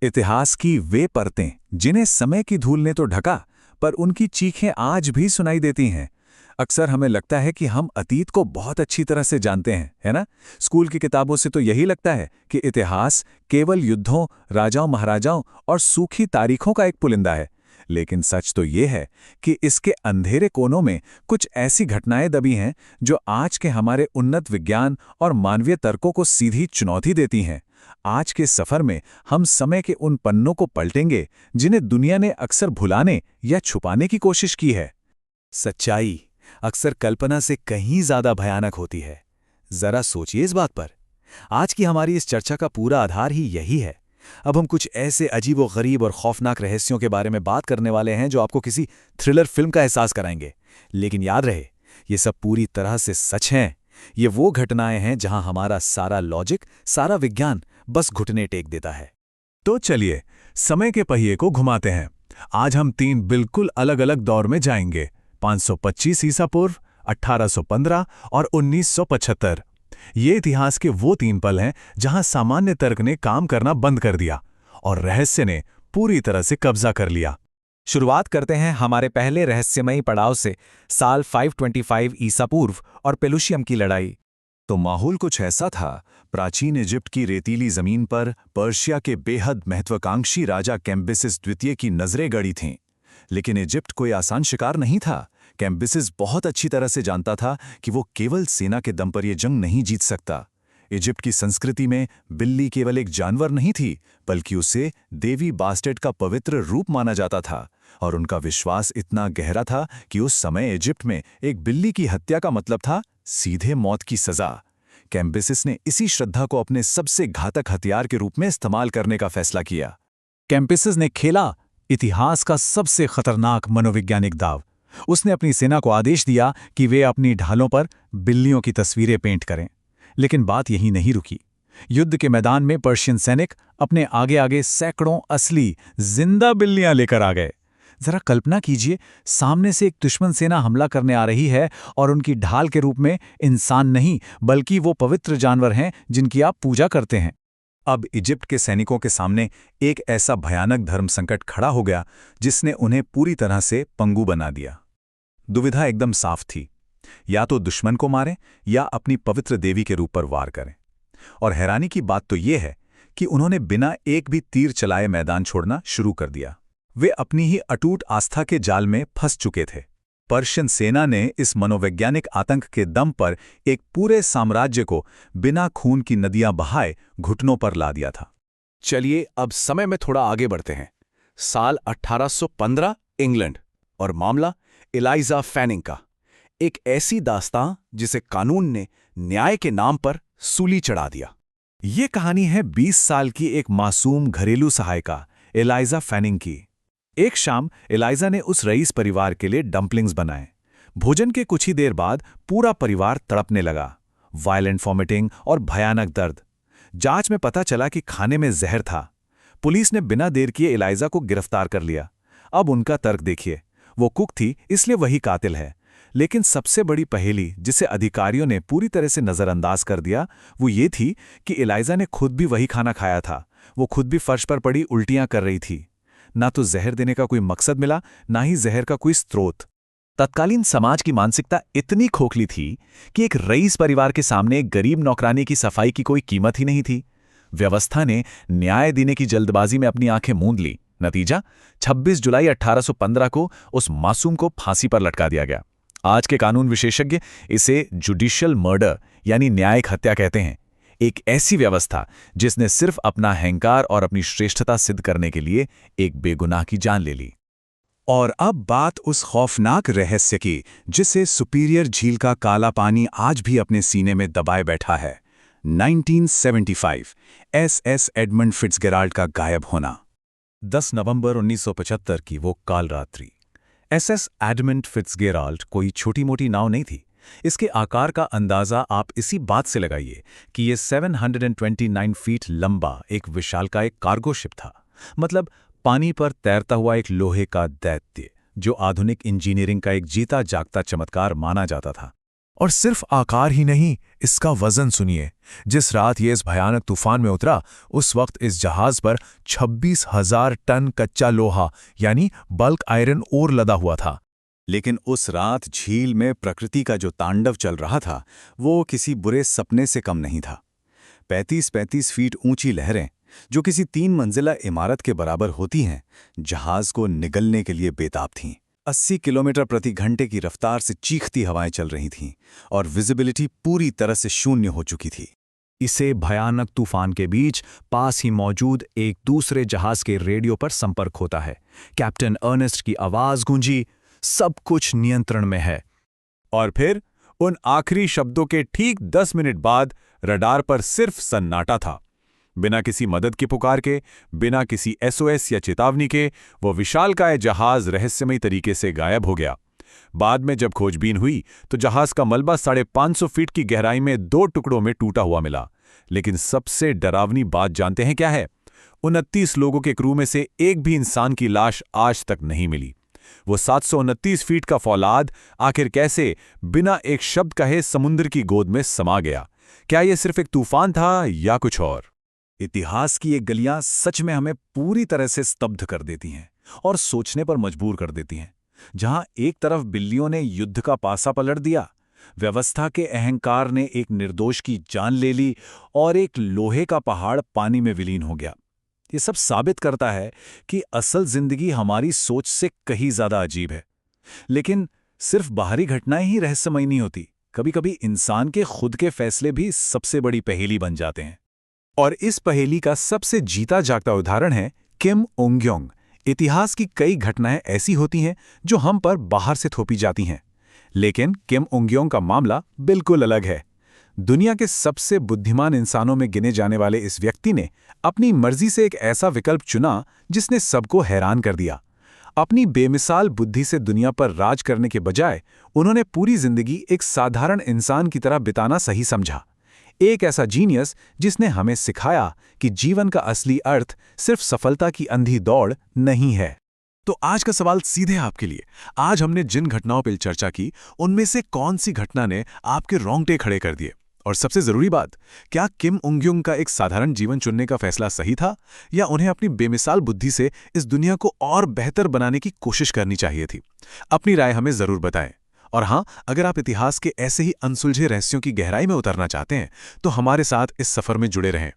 इतिहास की वे परतें जिन्हें समय की धूल ने तो ढका, पर उनकी चीखें आज भी सुनाई देती हैं। अक्सर हमें लगता है कि हम अतीत को बहुत अच्छी तरह से जानते हैं, है ना? स्कूल की किताबों से तो यही लगता है कि इतिहास केवल युद्धों, राजाओं महाराजाओं और सूखी तारीखों का एक पुलिंदा है। लेकिन सच तो ये है कि इसके अंधेरे कोनों में कुछ ऐसी घटनाएं दबी हैं जो आज के हमारे उन्नत विज्ञान और मानवीय तर्कों को सीधी चुनौती देती हैं। आज के सफर में हम समय के उन पन्नों को पलटेंगे जिन्हें दुनिया ने अक्सर भुलाने या छुपाने की कोशिश की है। सच्चाई अक्सर कल्पना से कहीं ज्यादा भयानक होती है। जरा सोचिए इस बात पर। आज की हमारी इस चर्चा का पूरा आधार ही यही है। अब हम कुछ ऐसे अजीबोगरीब और खौफनाक रहस्यों के बारे में बात करने वाले हैं जो आपको किसी थ्रिलर फिल्म का एहसास कराएंगे। लेकिन याद रहे, ये सब पूरी तरह से सच हैं। ये वो घटनाएं हैं जहां हमारा सारा लॉजिक, सारा विज्ञान बस घुटने टेक देता है। तो चलिए समय के पहिए को घुमाते हैं। आज हम 3 बिल्कुल अलग अलग दौर में जाएंगे, 525 ईसा पूर्व, 1815 और 1975। ये इतिहास के वो 3 पल हैं जहां सामान्य तर्क ने काम करना बंद कर दिया और रहस्य ने पूरी तरह से कब्जा कर लिया। शुरुआत करते हैं हमारे पहले रहस्यमयी पड़ाव से, साल 525 ईसा पूर्व और पेलुशियम की लड़ाई। तो माहौल कुछ ऐसा था। प्राचीन इजिप्ट की रेतीली जमीन पर पर्शिया के बेहद महत्वाकांक्षी राजा कैम्बिसिस द्वितीय की नजरें गड़ी थीं। लेकिन इजिप्ट कोई आसान शिकार नहीं था। कैम्बिसिस बहुत अच्छी तरह से जानता था कि वो केवल सेना के दम पर यह जंग नहीं जीत सकता। इजिप्ट की संस्कृति में बिल्ली केवल एक जानवर नहीं थी, बल्कि उसे देवी बास्टेट का पवित्र रूप माना जाता था। और उनका विश्वास इतना गहरा था कि उस समय इजिप्ट में एक बिल्ली की हत्या का मतलब था सीधे मौत की सजा। कैम्बिसिस ने इसी श्रद्धा को अपने सबसे घातक हथियार के रूप में इस्तेमाल करने का फैसला किया। कैम्बिसिस ने खेला इतिहास का सबसे खतरनाक मनोवैज्ञानिक दाव। उसने अपनी सेना को आदेश दिया कि वे अपनी ढालों पर बिल्लियों की तस्वीरें पेंट करें। लेकिन बात यहीं नहीं रुकी। युद्ध के मैदान में पर्शियन सैनिक अपने आगे आगे सैकड़ों असली जिंदा बिल्लियां लेकर आ गए। जरा कल्पना कीजिए, सामने से एक दुश्मन सेना हमला करने आ रही है और उनकी ढाल के रूप में इंसान नहीं, बल्कि वो पवित्र जानवर हैं जिनकी आप पूजा करते हैं। अब इजिप्ट के सैनिकों के सामने एक ऐसा भयानक धर्म संकट खड़ा हो गया जिसने उन्हें पूरी तरह से पंगु बना दिया। दुविधा एकदम साफ थी, या तो दुश्मन को मारें या अपनी पवित्र देवी के रूप पर वार करें। और हैरानी की बात तो यह है कि उन्होंने बिना एक भी तीर चलाए मैदान छोड़ना शुरू कर दिया। वे अपनी ही अटूट आस्था के जाल में फंस चुके थे। पर्शियन सेना ने इस मनोवैज्ञानिक आतंक के दम पर एक पूरे साम्राज्य को बिना खून की नदियां बहाए घुटनों पर ला दिया था। चलिए अब समय में थोड़ा आगे बढ़ते हैं। साल 1815 इंग्लैंड, और मामला एलाइजा फैनिंग का। एक ऐसी दास्तां जिसे कानून ने न्याय के नाम पर सूली चढ़ा दिया। ये कहानी है 20 साल की एक मासूम घरेलू सहायिका एलाइजा फैनिंग की। एक शाम एलाइजा ने उस रईस परिवार के लिए डम्पलिंग्स बनाए। भोजन के कुछ ही देर बाद पूरा परिवार तड़पने लगा। वायलेंट वॉमिटिंग और भयानक दर्द। जांच में पता चला कि खाने में जहर था। पुलिस ने बिना देर किए एलाइजा को गिरफ्तार कर लिया। अब उनका तर्क देखिए, वो कुक थी इसलिए वही कातिल है। लेकिन सबसे बड़ी पहेली जिसे अधिकारियों ने पूरी तरह से नजरअंदाज कर दिया वो ये थी कि एलाइजा ने खुद भी वही खाना खाया था। वो खुद भी फर्श पर पड़ी उल्टियां कर रही थी। ना तो जहर देने का कोई मकसद मिला, ना ही जहर का कोई स्रोत। तत्कालीन समाज की मानसिकता इतनी खोखली थी कि एक रईस परिवार के सामने एक गरीब नौकरानी की सफाई की कोई कीमत ही नहीं थी। व्यवस्था ने न्याय देने की जल्दबाजी में अपनी आंखें मूंद ली। नतीजा, 26 जुलाई 1815 को उस मासूम को फांसी पर लटका दिया गया। आज के कानून विशेषज्ञ इसे जुडिशियल मर्डर यानी न्यायिक हत्या कहते हैं। एक ऐसी व्यवस्था जिसने सिर्फ अपना अहंकार और अपनी श्रेष्ठता सिद्ध करने के लिए एक बेगुनाह की जान ले ली। और अब बात उस खौफनाक रहस्य की जिसे सुपीरियर झील का काला पानी आज भी अपने सीने में दबाए बैठा है। 1975 एसएस एडमंड फिट्जगेराल्ड का गायब होना। 10 नवंबर 1975 की वो काल रात्रि। एसएस एडमंड फिट्जगेराल्ड कोई छोटी मोटी नाव नहीं थी। इसके आकार का अंदाजा आप इसी बात से लगाइए कि ये 729 फीट लंबा एक विशालकाय कार्गो शिप था। मतलब पानी पर तैरता हुआ एक लोहे का दैत्य जो आधुनिक इंजीनियरिंग का एक जीता जागता चमत्कार माना जाता था। और सिर्फ आकार ही नहीं, इसका वजन सुनिए। जिस रात ये इस भयानक तूफान में उतरा, उस वक्त इस जहाज पर 26,000 टन कच्चा लोहा यानी बल्क आयरन ओर लदा हुआ था। लेकिन उस रात झील में प्रकृति का जो तांडव चल रहा था, वो किसी बुरे सपने से कम नहीं था। 35-35 फीट ऊंची लहरें, जो किसी 3 मंजिला इमारत के बराबर होती हैं, जहाज को निगलने के लिए बेताब थीं। 80 किलोमीटर प्रति घंटे की रफ्तार से चीखती हवाएं चल रही थीं और विजिबिलिटी पूरी तरह से शून्य हो चुकी थी। इसे भयानक तूफान के बीच पास ही मौजूद एक दूसरे जहाज के रेडियो पर संपर्क होता है। कैप्टन अर्नेस्ट की आवाज गूंजी, सब कुछ नियंत्रण में है। और फिर उन आखिरी शब्दों के ठीक 10 मिनट बाद रडार पर सिर्फ सन्नाटा था। बिना किसी मदद की पुकार के, बिना किसी एसओएस या चेतावनी के, वो विशालकाय जहाज रहस्यमयी तरीके से गायब हो गया। बाद में जब खोजबीन हुई तो जहाज का मलबा 550 फीट की गहराई में 2 टुकड़ों में टूटा हुआ मिला। लेकिन सबसे डरावनी बात जानते हैं क्या है? 29 लोगों के क्रू में से एक भी इंसान की लाश आज तक नहीं मिली। वो 729 फीट का फौलाद आखिर कैसे बिना एक शब्द कहे समुद्र की गोद में समा गया? क्या यह सिर्फ एक तूफान था या कुछ और? इतिहास की ये गलियां सच में हमें पूरी तरह से स्तब्ध कर देती हैं और सोचने पर मजबूर कर देती हैं। जहां एक तरफ बिल्लियों ने युद्ध का पासा पलट दिया, व्यवस्था के अहंकार ने एक निर्दोष की जान ले ली और एक लोहे का पहाड़ पानी में विलीन हो गया। ये सब साबित करता है कि असल जिंदगी हमारी सोच से कहीं ज्यादा अजीब है। लेकिन सिर्फ बाहरी घटनाएं ही रहस्यमयी नहीं होती। कभी-कभी इंसान के खुद के फैसले भी सबसे बड़ी पहेली बन जाते हैं। और इस पहेली का सबसे जीता जागता उदाहरण है किम उंगयोंग। इतिहास की कई घटनाएं ऐसी होती हैं जो हम पर बाहर से थोपी जाती हैं, लेकिन किम उंगयोंग का मामला बिल्कुल अलग है। दुनिया के सबसे बुद्धिमान इंसानों में गिने जाने वाले इस व्यक्ति ने अपनी मर्जी से एक ऐसा विकल्प चुना जिसने सबको हैरान कर दिया। अपनी बेमिसाल बुद्धि से दुनिया पर राज करने के बजाय उन्होंने पूरी जिंदगी एक साधारण इंसान की तरह बिताना सही समझा। एक ऐसा जीनियस जिसने हमें सिखाया कि जीवन का असली अर्थ सिर्फ सफलता की अंधी दौड़ नहीं है। तो आज का सवाल सीधे आपके लिए। आज हमने जिन घटनाओं पर चर्चा की, उनमें से कौन सी घटना ने आपके रोंगटे खड़े कर दिए? और सबसे जरूरी बात, क्या किम उंगयुंग का एक साधारण जीवन चुनने का फैसला सही था, या उन्हें अपनी बेमिसाल बुद्धि से इस दुनिया को और बेहतर बनाने की कोशिश करनी चाहिए थी? अपनी राय हमें जरूर बताएं। और हाँ, अगर आप इतिहास के ऐसे ही अनसुलझे रहस्यों की गहराई में उतरना चाहते हैं तो हमारे साथ इस सफर में जुड़े रहें।